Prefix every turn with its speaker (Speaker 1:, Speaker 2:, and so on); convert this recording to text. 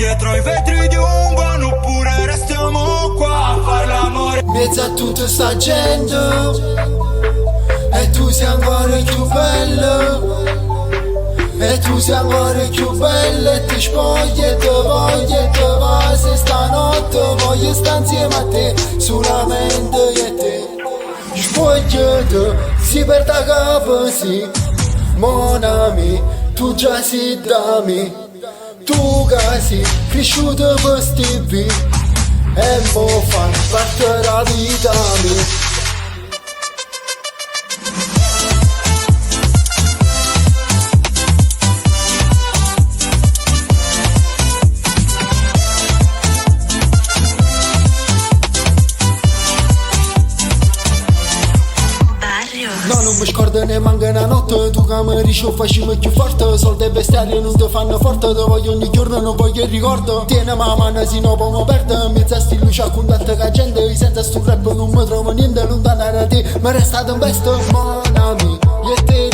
Speaker 1: dietro i vetri di un van oppure restiamo qua a fare l'amore.
Speaker 2: Mezzo a tutta sta gente e tu sei ancora più bello, e tu sei ancora più bella e ti spogli e ti voglio e ti va. Se stanotte voglio stare insieme a te, solamente io e te. Spogliati, si per ta capo, sì, mon ami, tu già sei da me. Tu che sei cresciuto per stivi e mo fan parte la vita mia. No, non mi scordo ne manca una notte, tu che mi dici facciamo più forte, soldi e bestiali non ti fanno forte, ti voglio ogni giorno, non voglio il ricordo. Tieni ma mano se no poi mi perdo, mezza sti luce a contatto con gente, senza sto rap non mi trovo niente, lontana da te, mi resta un besto, mon ami, io e te